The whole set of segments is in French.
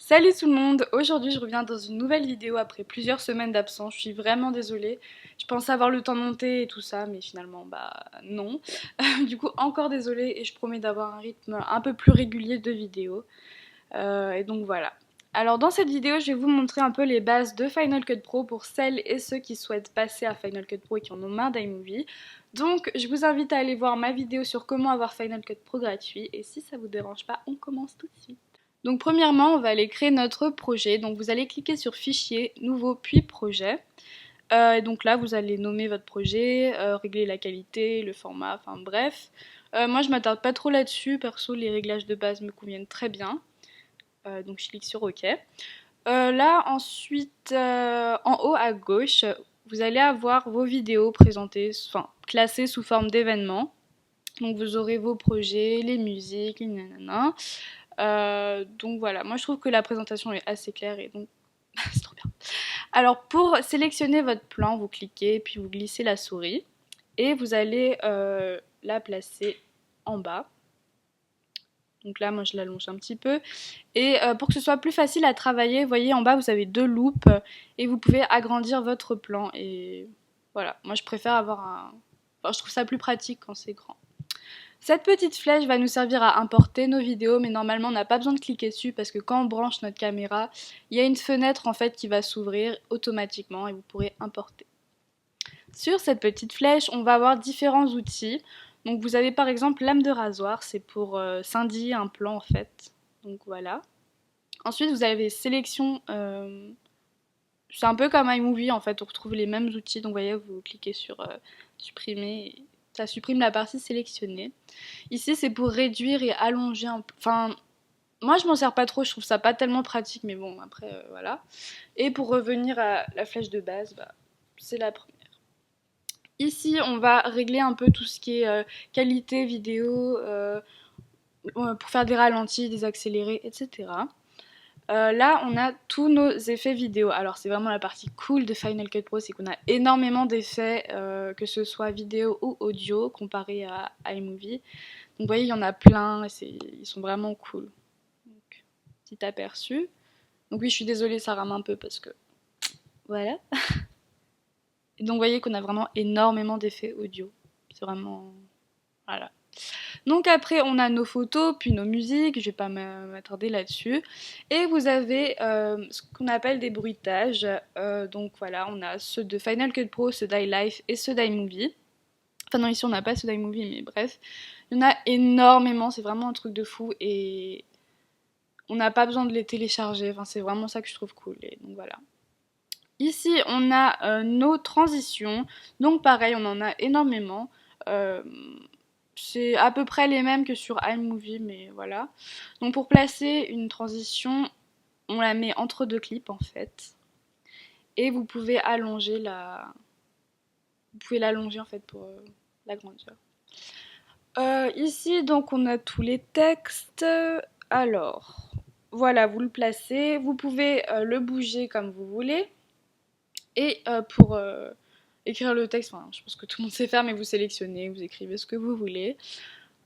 Salut tout le monde, aujourd'hui je reviens dans une nouvelle vidéo après plusieurs semaines d'absence, je suis vraiment désolée, je pensais avoir le temps de monter et tout ça mais finalement non. Du coup encore désolée et je promets d'avoir un rythme un peu plus régulier de vidéos. Et donc voilà. Alors dans cette vidéo je vais vous montrer un peu les bases de Final Cut Pro pour celles et ceux qui souhaitent passer à Final Cut Pro et qui en ont marre d'iMovie. Donc je vous invite à aller voir ma vidéo sur comment avoir Final Cut Pro gratuit et si ça vous dérange pas on commence tout de suite. Donc premièrement, on va aller créer notre projet. Donc vous allez cliquer sur Fichier, Nouveau, puis Projet. Et donc là, vous allez nommer votre projet, régler la qualité, le format, enfin bref. Moi, je m'attarde pas trop là-dessus. Perso, les réglages de base me conviennent très bien. Donc je clique sur OK. Là, ensuite, en haut à gauche, vous allez avoir vos vidéos présentées, enfin classées sous forme d'événements. Donc vous aurez vos projets, les musiques, les nanana. Donc voilà, moi je trouve que la présentation est assez claire et donc c'est trop bien. Alors pour sélectionner votre plan, vous cliquez puis vous glissez la souris et vous allez la placer en bas. Donc là, moi je l'allonge un petit peu. Et pour que ce soit plus facile à travailler, vous voyez en bas vous avez deux loupes et vous pouvez agrandir votre plan. Et voilà, moi je préfère avoir un... Enfin, je trouve ça plus pratique quand c'est grand. Cette petite flèche va nous servir à importer nos vidéos, mais normalement on n'a pas besoin de cliquer dessus parce que quand on branche notre caméra, il y a une fenêtre en fait qui va s'ouvrir automatiquement et vous pourrez importer. Sur cette petite flèche, on va avoir différents outils. Donc vous avez par exemple lame de rasoir, c'est pour scindiller un plan en fait. Donc voilà. Ensuite vous avez sélection, c'est un peu comme iMovie en fait, on retrouve les mêmes outils. Donc vous voyez, vous cliquez sur supprimer, et ça supprime la partie sélectionnée. Ici, c'est pour réduire et allonger un peu. Enfin, moi, je m'en sers pas trop, je trouve ça pas tellement pratique, mais bon, après, voilà. Et pour revenir à la flèche de base, c'est la première. Ici, on va régler un peu tout ce qui est qualité vidéo, pour faire des ralentis, des accélérés, etc. Là, on a tous nos effets vidéo. Alors, c'est vraiment la partie cool de Final Cut Pro, c'est qu'on a énormément d'effets, que ce soit vidéo ou audio, comparé à iMovie. Donc vous voyez, il y en a plein, et ils sont vraiment cool. Donc, petit aperçu. Donc oui, je suis désolée, ça rame un peu parce que... Voilà. Et donc vous voyez qu'on a vraiment énormément d'effets audio. C'est vraiment... Voilà. Donc après, on a nos photos, puis nos musiques, je vais pas m'attarder là-dessus. Et vous avez ce qu'on appelle des bruitages. Donc voilà, on a ceux de Final Cut Pro, ceux d'iLife et ceux d'iMovie. Enfin non, ici on n'a pas ceux d'iMovie, mais bref. Il y en a énormément, c'est vraiment un truc de fou. Et on n'a pas besoin de les télécharger, enfin, c'est vraiment ça que je trouve cool. Et donc voilà. Ici, on a nos transitions. Donc pareil, on en a énormément. Euh, c'est à peu près les mêmes que sur iMovie, mais voilà. Donc pour placer une transition, on la met entre deux clips en fait. Et vous pouvez allonger la... Vous pouvez l'allonger en fait pour l'agrandir. Ici, donc, on a tous les textes. Alors, voilà, vous le placez. Vous pouvez le bouger comme vous voulez. Et pour écrire le texte, enfin, je pense que tout le monde sait faire, mais vous sélectionnez, vous écrivez ce que vous voulez.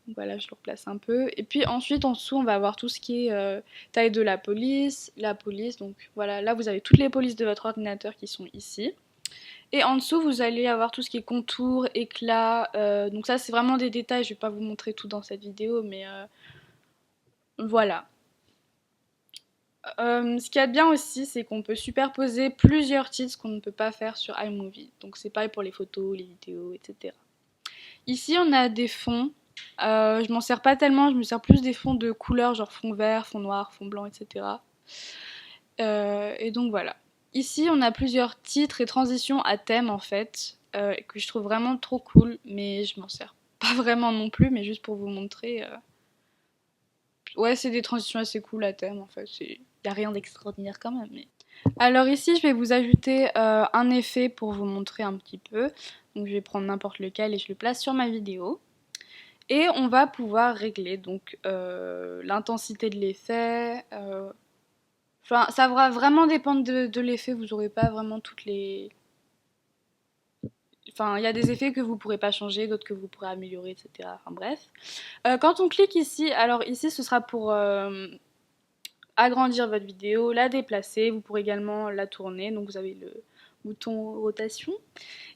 Donc voilà, je le replace un peu. Et puis ensuite, en dessous, on va avoir tout ce qui est taille de la police, Donc voilà, là, vous avez toutes les polices de votre ordinateur qui sont ici. Et en dessous, vous allez avoir tout ce qui est contour, éclat. Donc ça, c'est vraiment des détails. Je vais pas vous montrer tout dans cette vidéo, mais voilà. Ce qu'il y a de bien aussi, c'est qu'on peut superposer plusieurs titres, ce qu'on ne peut pas faire sur iMovie. Donc c'est pareil pour les photos, les vidéos, etc. Ici, on a des fonds. Je m'en sers pas tellement, je me sers plus des fonds de couleurs, genre fond vert, fond noir, fond blanc, etc. Et donc voilà. Ici, on a plusieurs titres et transitions à thème en fait, que je trouve vraiment trop cool, mais je m'en sers pas vraiment non plus, mais juste pour vous montrer. Ouais, c'est des transitions assez cool à thème en fait. Il n'y a rien d'extraordinaire quand même. Mais... Alors ici, je vais vous ajouter un effet pour vous montrer un petit peu. Donc je vais prendre n'importe lequel et je le place sur ma vidéo. Et on va pouvoir régler donc l'intensité de l'effet. Enfin, ça va vraiment dépendre de l'effet. Vous n'aurez pas vraiment toutes les... Enfin, il y a des effets que vous ne pourrez pas changer, d'autres que vous pourrez améliorer, etc. Enfin bref. Quand on clique ici, alors ici ce sera pour agrandir votre vidéo, la déplacer, vous pourrez également la tourner, donc vous avez le bouton rotation.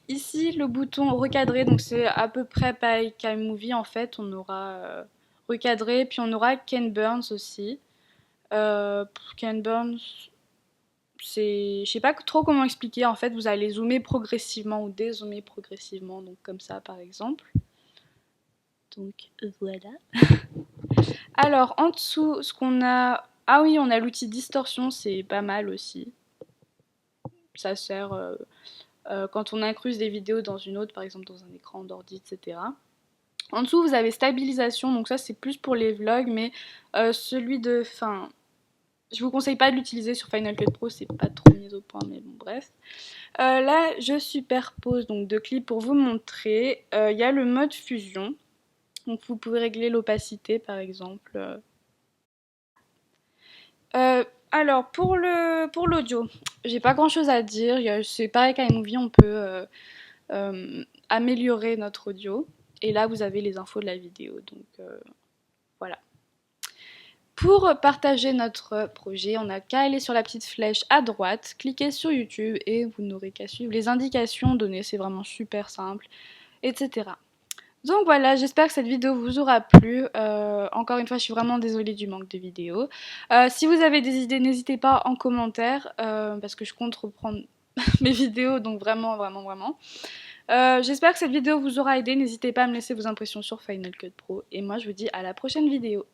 Ici le bouton recadrer, donc c'est à peu près pareil qu'iMovie en fait, on aura recadré, puis on aura Ken Burns aussi. Ken Burns, je sais pas trop comment expliquer, en fait vous allez zoomer progressivement ou dézoomer progressivement, donc comme ça par exemple. Donc voilà. Alors en dessous, ce qu'on a, ah oui, on a l'outil distorsion, c'est pas mal aussi. Ça sert quand on incruse des vidéos dans une autre, par exemple dans un écran d'ordi, etc. En dessous, vous avez stabilisation, donc ça c'est plus pour les vlogs, mais celui de fin, je vous conseille pas de l'utiliser sur Final Cut Pro, c'est pas trop mis au point, mais bon, bref. Là, je superpose donc deux clips pour vous montrer. Il y a le mode fusion, donc vous pouvez régler l'opacité par exemple. Alors pour l'audio, j'ai pas grand chose à dire. C'est pareil qu'iMovie, on peut améliorer notre audio. Et là, vous avez les infos de la vidéo. Donc voilà. Pour partager notre projet, on n'a qu'à aller sur la petite flèche à droite, cliquer sur YouTube et vous n'aurez qu'à suivre les indications données. C'est vraiment super simple, etc. Donc voilà, j'espère que cette vidéo vous aura plu. Encore une fois, je suis vraiment désolée du manque de vidéos. Si vous avez des idées, n'hésitez pas en commentaire, parce que je compte reprendre mes vidéos, donc vraiment, vraiment, vraiment. J'espère que cette vidéo vous aura aidé. N'hésitez pas à me laisser vos impressions sur Final Cut Pro. Et moi, je vous dis à la prochaine vidéo.